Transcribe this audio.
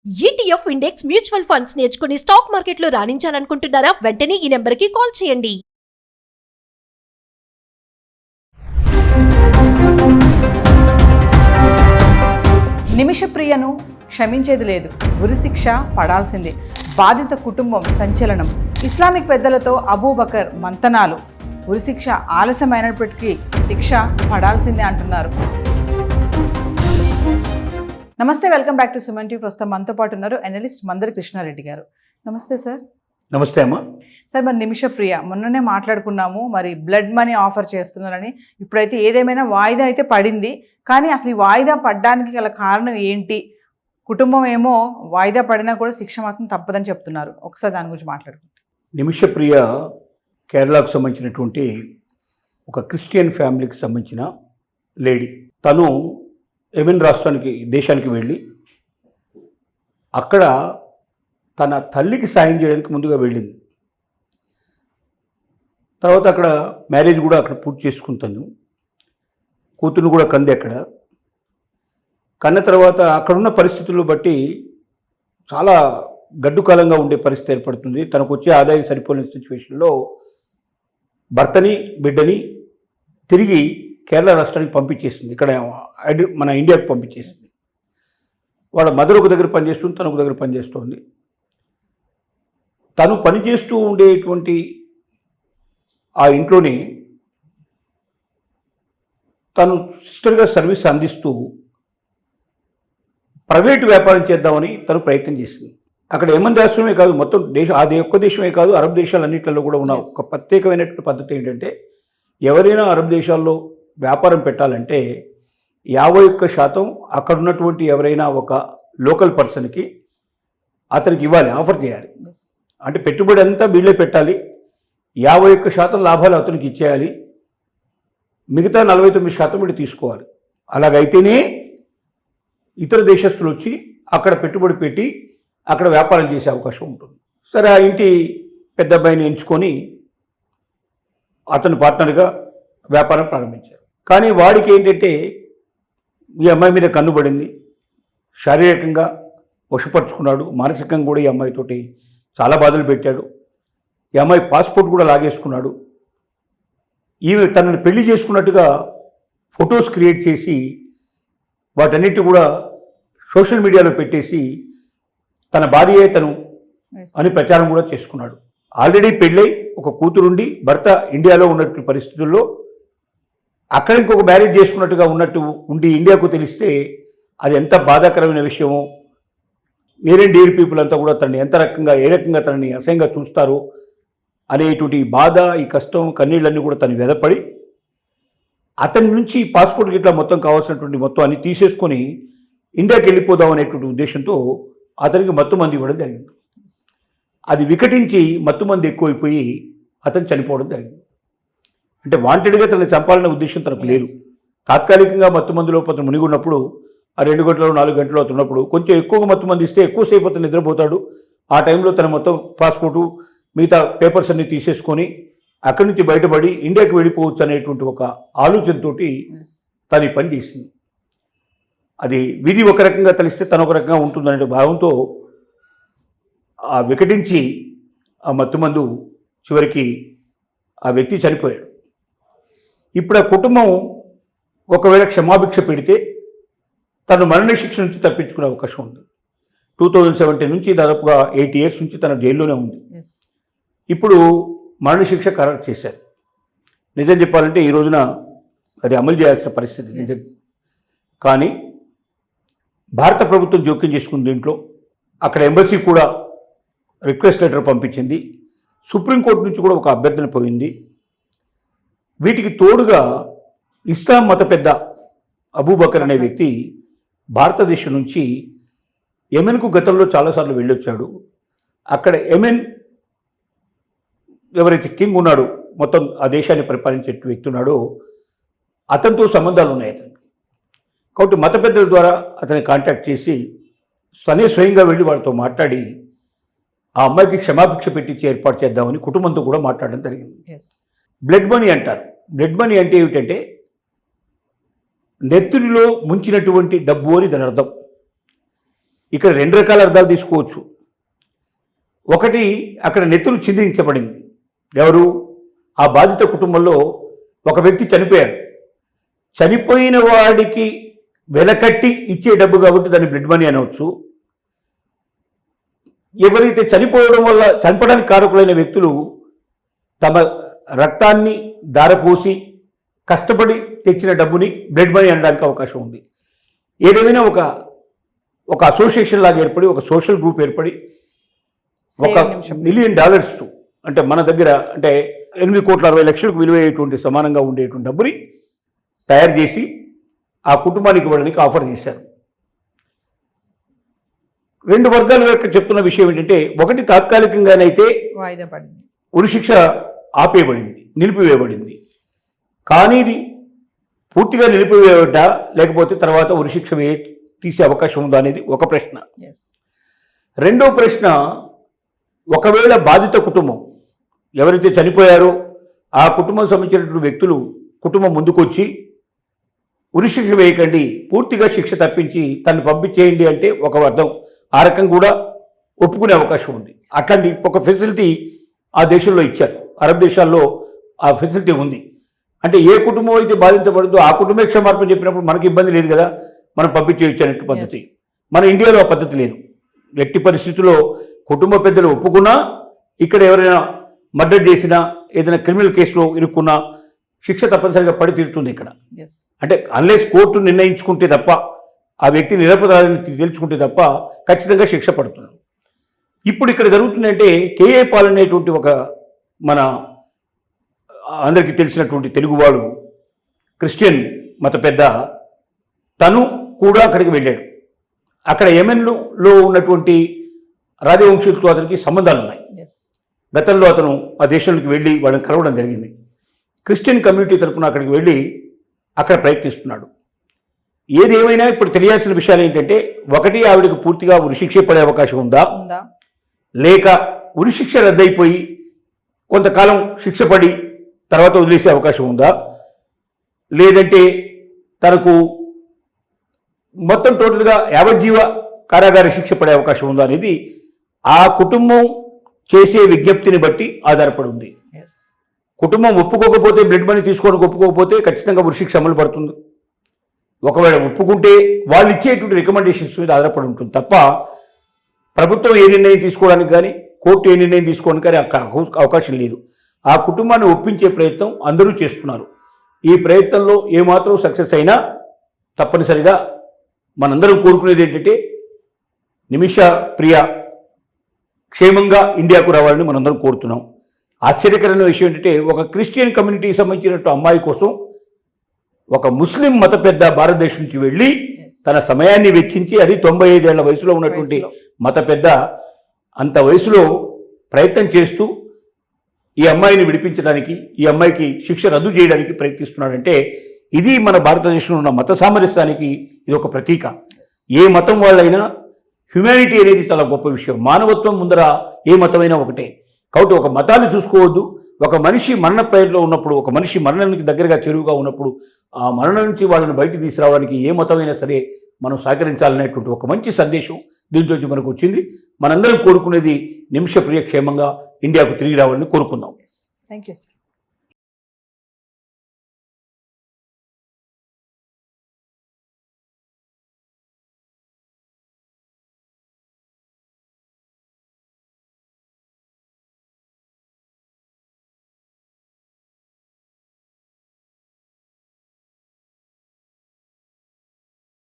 ETF index mutual funds నేర్చుకుని stock మార్కెట్లో రాణించాలనుకుంటున్నారా? వెంటనే ఈ నెంబర్కి కాల్ చేయండి. నిమిషప్రియను క్షమించేది లేదు, ఉరిశిక్ష పడాల్సిందే. బాధిత కుటుంబం సంచలనం. ఇస్లామిక్ పెద్దలతో అబూబకర్ మంతనాలు. ఉరిశిక్ష ఆలస్యమైనప్పటికీ శిక్ష పడాల్సిందే అంటున్నారు. నమస్తే, welcome back to Suman TV. ప్రస్తుతం మనతో పాటు ఉన్నారు అనలిస్ట్ మందరి కృష్ణారెడ్డి గారు. నమస్తే సార్. నమస్తే అమ్మా. సార్, మరి నిమిషప్రియ మొన్ననే మాట్లాడుకున్నాము, మరి బ్లడ్ మనీ ఆఫర్ చేస్తున్నారని. ఇప్పుడైతే ఏదేమైనా వాయిదా అయితే పడింది, కానీ అసలు ఈ వాయిదా పడడానికి గల కారణం ఏంటి? కుటుంబం ఏమో వాయిదా పడినా కూడా శిక్ష మాత్రం తప్పదని చెప్తున్నారు. ఒకసారి దాని గురించి మాట్లాడుకుంటాం. నిమిషప్రియ కేరళకు సంబంధించినటువంటి ఒక క్రిస్టియన్ ఫ్యామిలీకి సంబంధించిన లేడీ. తను యెమెన్ దేశానికి వెళ్ళి అక్కడ తన తల్లికి సాయం చేయడానికి ముందుగా వెళ్ళింది. తర్వాత అక్కడ మ్యారేజ్ కూడా అక్కడ పూర్తి చేసుకుంటాను. కూతురు కూడా కంది. అక్కడ కన్న తర్వాత అక్కడున్న పరిస్థితులను బట్టి చాలా గడ్డు కాలంగా ఉండే పరిస్థితి ఏర్పడుతుంది. తనకు వచ్చే ఆదాయం సరిపోయిన సిచ్యువేషన్లో భర్తని బిడ్డని తిరిగి కేరళ రాష్ట్రానికి పంపించేసింది. ఇక్కడ మన ఇండియాకు పంపించేసింది. వాళ్ళ మదర్ ఒక దగ్గర పనిచేస్తుంది, తను ఒక దగ్గర పనిచేస్తుంది. తను పనిచేస్తూ ఉండేటువంటి ఆ ఇంట్లోనే తను సిస్టర్గా సర్వీస్ అందిస్తూ ప్రైవేటు వ్యాపారం చేద్దామని తను ప్రయత్నం చేసింది. అక్కడ యెమెన్ రాష్ట్రమే కాదు, మొత్తం అది ఒక్క దేశమే కాదు, అరబ్ దేశాలన్నింటిలో కూడా ఉన్న ఒక ప్రత్యేకమైనటువంటి పద్ధతి ఏంటంటే, ఎవరైనా అరబ్ దేశాల్లో వ్యాపారం పెట్టాలంటే 51% అక్కడ ఉన్నటువంటి ఎవరైనా ఒక లోకల్ పర్సన్కి అతనికి ఇవ్వాలి, ఆఫర్ చేయాలి. అంటే పెట్టుబడి అంతా వీళ్ళే పెట్టాలి, 51% లాభాలు అతనికి ఇచ్చేయాలి, మిగతా 49% వీళ్ళు తీసుకోవాలి. అలాగైతేనే ఇతర దేశస్తులు వచ్చి అక్కడ పెట్టుబడి పెట్టి అక్కడ వ్యాపారం చేసే అవకాశం ఉంటుంది. సరే, ఆ ఇంటి పెద్ద అబ్బాయిని ఎంచుకొని అతని పార్ట్నర్గా వ్యాపారం ప్రారంభించారు. కానీ వాడికి ఏంటంటే ఈ అమ్మాయి మీద కన్నుబడింది, శారీరకంగా వశపరుచుకున్నాడు, మానసికంగా కూడా ఈ అమ్మాయితోటి చాలా బాధలు పెట్టాడు. ఈ అమ్మాయి పాస్పోర్ట్ కూడా లాగేసుకున్నాడు. ఈమె తనని పెళ్లి చేసుకున్నట్టుగా ఫొటోస్ క్రియేట్ చేసి వాటన్నిటి కూడా సోషల్ మీడియాలో పెట్టేసి తన భార్యే తను అని ప్రచారం కూడా చేసుకున్నాడు. ఆల్రెడీ పెళ్ళై ఒక కూతురుండి భర్త ఇండియాలో ఉన్నట్టు పరిస్థితుల్లో అక్కడ ఇంకొక మ్యారేజ్ చేసుకున్నట్టుగా ఉండి ఇండియాకు తెలిస్తే అది ఎంత బాధాకరమైన విషయమో, వేరే డేర్ పీపుల్ అంతా కూడా తనని ఏ రకంగా తనని అసహ్యంగా చూస్తారో అనేటువంటి బాధ, ఈ కష్టం, కన్నీళ్ళన్నీ కూడా తను వెదపడి అతని నుంచి పాస్పోర్ట్ గిట్లా మొత్తం కావాల్సినటువంటి మొత్తం అన్ని తీసేసుకొని ఇండియాకి వెళ్ళిపోదాం అనేటువంటి ఉద్దేశంతో అతనికి మత్తుమంది ఇవ్వడం జరిగింది. అది వికటించి మత్తుమంది ఎక్కువైపోయి అతను చనిపోవడం జరిగింది. అంటే వాంటెడ్గా తనని చంపాలనే ఉద్దేశం తనకు లేదు. తాత్కాలికంగా మత్తుమందిలో అతను మునిగి ఉన్నప్పుడు, ఆ 2 గంటలు 4 గంటలు అవుతున్నప్పుడు కొంచెం ఎక్కువగా మత్తుమంది ఇస్తే ఎక్కువసేపు అతను నిద్రపోతాడు. ఆ టైంలో తన మొత్తం పాస్పోర్టు మిగతా పేపర్స్ అన్ని తీసేసుకొని అక్కడి నుంచి బయటపడి ఇండియాకి వెళ్ళిపోవచ్చు అనేటువంటి ఒక ఆలోచనతో తను ఈ పని చేసింది. అది విధి ఒక రకంగా తెలిస్తే తను ఒక రకంగా ఉంటుందనే భావంతో ఆ వికటించి ఆ మత్తుమందు చివరికి ఆ వ్యక్తి చనిపోయాడు. ఇప్పుడు ఆ కుటుంబం ఒకవేళ క్షమాభిక్ష పెడితే తను మరణశిక్ష నుంచి తప్పించుకునే అవకాశం ఉంది. 2017 నుంచి దాదాపుగా 8 years నుంచి తన జైల్లోనే ఉంది. ఇప్పుడు మరణశిక్ష ఖరారు చేశారు. నిజం చెప్పాలంటే ఈ రోజున అది అమలు చేయాల్సిన పరిస్థితి నిజం. కానీ భారత ప్రభుత్వం జోక్యం చేసుకుంది దీంట్లో. అక్కడ ఎంబసీ కూడా రిక్వెస్ట్ లెటర్ పంపించింది. సుప్రీంకోర్టు నుంచి కూడా ఒక అభ్యర్థన పోయింది. వీటికి తోడుగా ఇస్లాం మత పెద్ద అబూబకర్ అనే వ్యక్తి భారతదేశం నుంచి యెమెన్కు గతంలో చాలాసార్లు వెళ్ళొచ్చాడు. అక్కడ యెమెన్ ఎవరైతే కింగ్ ఉన్నాడో, మొత్తం ఆ దేశాన్ని పరిపాలించే వ్యక్తి ఉన్నాడో, అతనితో సంబంధాలు ఉన్నాయి అతనికి. కాబట్టి మత పెద్దల ద్వారా అతన్ని కాంటాక్ట్ చేసి స్వయంగా వెళ్ళి వాడితో మాట్లాడి ఆ అమ్మాయికి క్షమాభిక్ష పెట్టించి ఏర్పాటు చేద్దామని కుటుంబంతో కూడా మాట్లాడడం జరిగింది. బ్లడ్ మనీ అంటారు. బ్లడ్ మనీ అంటే ఏమిటంటే నెత్తురిలో ముంచినటువంటి డబ్బు అని దాని అర్థం. ఇక్కడ రెండు రకాల అర్థాలు తీసుకోవచ్చు. ఒకటి, అక్కడ నెత్తులు ఛిద్రించబడింది. ఎవరు? ఆ బాధిత కుటుంబంలో ఒక వ్యక్తి చనిపోయాడు. చనిపోయిన వాడికి వెలకట్టి ఇచ్చే డబ్బు కాబట్టి దాన్ని బ్లడ్ మనీ అనవచ్చు. ఎవరైతే చనిపోవడం వల్ల చనిపోవడానికి కారకులైన వ్యక్తులు తమ రక్తాన్ని దారపోసి కష్టపడి తెచ్చిన డబ్బుని బ్లడ్ మనీ అనడానికి అవకాశం ఉంది. ఏదేమైనా ఒక అసోసియేషన్ లాగా ఏర్పడి, ఒక సోషల్ గ్రూప్ ఏర్పడి $1 మిలియన్ అంటే మన దగ్గర అంటే 8,60,00,000 విలువయ్యేటువంటి సమానంగా ఉండేటువంటి డబ్బుని తయారు చేసి ఆ కుటుంబానికి ఇవ్వడానికి ఆఫర్ చేశారు. రెండు వర్గాల యొక్క చెప్తున్న విషయం ఏంటంటే, ఒకటి తాత్కాలికంగానైతే వాయిదా పడింది, ఉరిశిక్ష ఆపేయబడింది, నిలిపివేయబడింది. కానీ ఇది పూర్తిగా నిలిపివేయబడ్డా లేకపోతే తర్వాత ఉరిశిక్ష తీసే అవకాశం ఉందా అనేది ఒక ప్రశ్న. రెండో ప్రశ్న, ఒకవేళ బాధిత కుటుంబం ఎవరైతే చనిపోయారో ఆ కుటుంబం సంబంధించినటువంటి వ్యక్తులు కుటుంబం ముందుకొచ్చి ఉరిశిక్ష వేయకండి, పూర్తిగా శిక్ష తప్పించి తను పంపించేయండి అంటే ఒక అర్థం, ఆ రకం కూడా ఒప్పుకునే అవకాశం ఉంది. అట్లాంటి ఒక ఫెసిలిటీ ఆ దేశంలో ఇచ్చారు. అరబ్ దేశాల్లో ఆ ఫెసిలిటీ ఉంది. అంటే ఏ కుటుంబం అయితే బాధించబడుతుందో ఆ కుటుంబ క్షమార్పణ చెప్పినప్పుడు మనకి ఇబ్బంది లేదు కదా, మనం పంపించేయచ్చు అనే పద్ధతి. మన ఇండియాలో ఆ పద్ధతి లేదు. ఎట్టి పరిస్థితుల్లో కుటుంబ పెద్దలు ఒప్పుకున్నా, ఇక్కడ ఎవరైనా మర్డర్ చేసినా, ఏదైనా క్రిమినల్ కేసులో ఇరుక్కున్నా శిక్ష తప్పనిసరిగా పడి తీరుతుంది ఇక్కడ. అంటే అన్లెస్ కోర్టు నిర్ణయించుకుంటే తప్ప, ఆ వ్యక్తి నిరపరాధిని తెలుసుకుంటే తప్ప ఖచ్చితంగా శిక్ష పడుతుంది. ఇప్పుడు ఇక్కడ జరుగుతుందంటే కేఏ పాల్ అనేటువంటి ఒక మన అందరికీ తెలిసినటువంటి తెలుగువాడు, క్రిస్టియన్ మత పెద్ద, తను కూడా అక్కడికి వెళ్ళాడు. అక్కడ యెమెన్లో ఉన్నటువంటి రాజవంశీయులతో అతనికి సంబంధాలు ఉన్నాయి. గతంలో అతను ఆ దేశంలోకి వెళ్ళి వాళ్ళని కలవడం జరిగింది. క్రిస్టియన్ కమ్యూనిటీ తరఫున అక్కడికి వెళ్ళి అక్కడ ప్రయత్నిస్తున్నాడు. ఏదేమైనా ఇప్పుడు తెలియాల్సిన విషయాలు ఏంటంటే, ఒకటి, ఆవిడకు పూర్తిగా ఉరిశిక్ష పడే అవకాశం ఉందా, లేక ఉరిశిక్ష రద్దయిపోయి కొంతకాలం శిక్ష పడి తర్వాత వదిలేసే అవకాశం ఉందా, లేదంటే తనకు మొత్తం టోటల్గా యావజ్జీవ కారాగార శిక్ష పడే అవకాశం ఉందా అనేది ఆ కుటుంబం చేసే విజ్ఞప్తిని బట్టి ఆధారపడి ఉంది. కుటుంబం ఒప్పుకోకపోతే, బ్లడ్ మనీ తీసుకోవడానికి ఒప్పుకోకపోతే ఖచ్చితంగా ఉరిశిక్ష అమలు పడుతుంది. ఒకవేళ ఒప్పుకుంటే వాళ్ళు ఇచ్చేటువంటి రికమెండేషన్స్ మీద ఆధారపడి ఉంటుంది తప్ప ప్రభుత్వం ఏ నిర్ణయం తీసుకోవడానికి కానీ, కోర్టు ఏ నిర్ణయం తీసుకోవడానికి కానీ అవకాశం లేదు. ఆ కుటుంబాన్ని ఒప్పించే ప్రయత్నం అందరూ చేస్తున్నారు. ఈ ప్రయత్నంలో ఏమాత్రం సక్సెస్ అయినా తప్పనిసరిగా మనందరం కోరుకునేది ఏంటంటే, నిమిష ప్రియ క్షేమంగా ఇండియాకు రావాలని మనందరం కోరుతున్నాం. ఆశ్చర్యకరమైన విషయం ఏంటంటే, ఒక క్రిస్టియన్ కమ్యూనిటీకి సంబంధించినట్టు అమ్మాయి కోసం ఒక ముస్లిం మత పెద్ద భారతదేశం నుంచి వెళ్ళి తన సమయాన్ని వెచ్చించి, అది 95 ఏళ్ల వయసులో ఉన్నటువంటి మత పెద్ద అంత వయసులో ప్రయత్నం చేస్తూ ఈ అమ్మాయిని విడిపించడానికి, ఈ అమ్మాయికి శిక్ష రద్దు చేయడానికి ప్రయత్నిస్తున్నాడంటే ఇది మన భారతదేశంలో ఉన్న మత సామరస్యానికి ఇది ఒక ప్రతీక. ఏ మతం వాళ్ళైనా హ్యుమానిటీ అనేది చాలా గొప్ప విషయం. మానవత్వం ముందర ఏ మతమైనా ఒకటే. కాబట్టి ఒక మతాన్ని చూసుకోవద్దు. ఒక మనిషి మరణ ప్రయత్నంలో ఉన్నప్పుడు, ఒక మనిషి మరణానికి దగ్గరగా చెరువుగా ఉన్నప్పుడు ఆ మరణం నుంచి వాళ్ళని బయటికి తీసుకురావడానికి ఏ మతమైనా సరే మనం సహకరించాలనేటువంటి ఒక మంచి సందేశం దీంట్లో మనకు వచ్చింది. మనందరం కోరుకునేది నిమిష ప్రియ క్షేమంగా ఇండియాకు తిరిగి రావాలని కోరుకుందాం. Thank you sir.